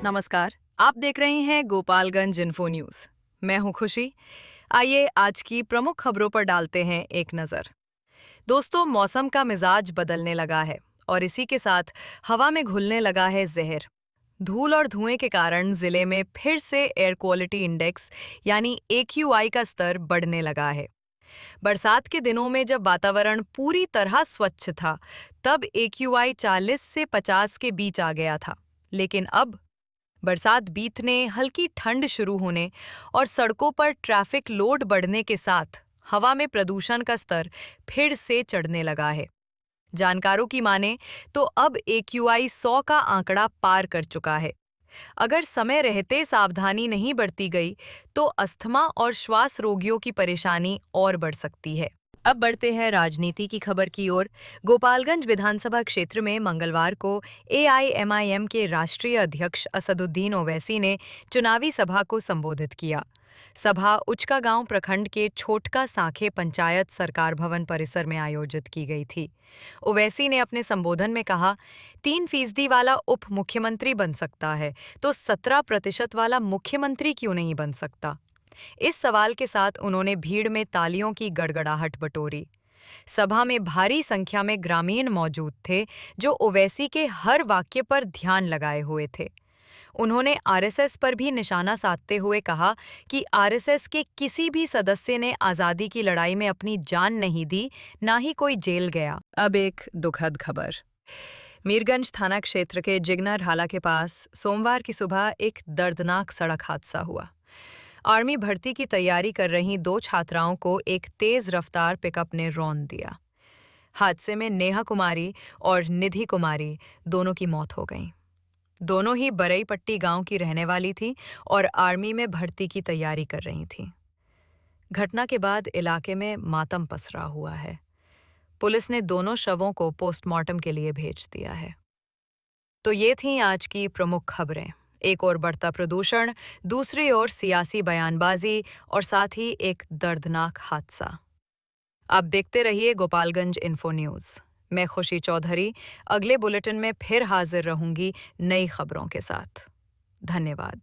नमस्कार। आप देख रहे हैं गोपालगंज इन्फो न्यूज। मैं हूं खुशी। आइए आज की प्रमुख खबरों पर डालते हैं एक नजर। दोस्तों, मौसम का मिजाज बदलने लगा है और इसी के साथ हवा में घुलने लगा है जहर। धूल और धुएं के कारण जिले में फिर से एयर क्वालिटी इंडेक्स यानी AQI का स्तर बढ़ने लगा है। बरसात के दिनों में जब वातावरण पूरी तरह स्वच्छ था, तब AQI 40 से 50 के बीच आ गया था। लेकिन अब बरसात बीतने, हल्की ठंड शुरू होने और सड़कों पर ट्रैफिक लोड बढ़ने के साथ हवा में प्रदूषण का स्तर फिर से चढ़ने लगा है। जानकारों की माने तो अब AQI 100 का आंकड़ा पार कर चुका है। अगर समय रहते सावधानी नहीं बरती गई तो अस्थमा और श्वास रोगियों की परेशानी और बढ़ सकती है। अब बढ़ते हैं राजनीति की खबर की ओर। गोपालगंज विधानसभा क्षेत्र में मंगलवार को AIMIM के राष्ट्रीय अध्यक्ष असदुद्दीन ओवैसी ने चुनावी सभा को संबोधित किया। सभा उचका गांव प्रखंड के छोटका सांखे पंचायत सरकार भवन परिसर में आयोजित की गई थी। ओवैसी ने अपने संबोधन में कहा, 3% वाला उप मुख्यमंत्री बन सकता है तो 17% वाला मुख्यमंत्री क्यों नहीं बन सकता। इस सवाल के साथ उन्होंने भीड़ में तालियों की गड़गड़ाहट बटोरी। सभा में भारी संख्या में ग्रामीण मौजूद थे जो ओवैसी के हर वाक्य पर ध्यान लगाए हुए थे। उन्होंने आरएसएस पर भी निशाना साधते हुए कहा कि आरएसएस के किसी भी सदस्य ने आज़ादी की लड़ाई में अपनी जान नहीं दी, ना ही कोई जेल गया। अब एक दुखद खबर। मीरगंज थाना क्षेत्र के जिगनर हाला के पास सोमवार की सुबह एक दर्दनाक सड़क हादसा हुआ। आर्मी भर्ती की तैयारी कर रही 2 छात्राओं को एक तेज रफ्तार पिकअप ने रौंद दिया। हादसे में नेहा कुमारी और निधि कुमारी दोनों की मौत हो गई। दोनों ही बरईपट्टी गांव की रहने वाली थी और आर्मी में भर्ती की तैयारी कर रही थी। घटना के बाद इलाके में मातम पसरा हुआ है। पुलिस ने दोनों शवों को पोस्टमार्टम के लिए भेज दिया है। तो ये थीं आज की प्रमुख खबरें। एक ओर बढ़ता प्रदूषण, दूसरी ओर सियासी बयानबाजी और साथ ही एक दर्दनाक हादसा। आप देखते रहिए गोपालगंज इन्फो न्यूज़। मैं खुशी चौधरी अगले बुलेटिन में फिर हाजिर रहूंगी नई खबरों के साथ। धन्यवाद।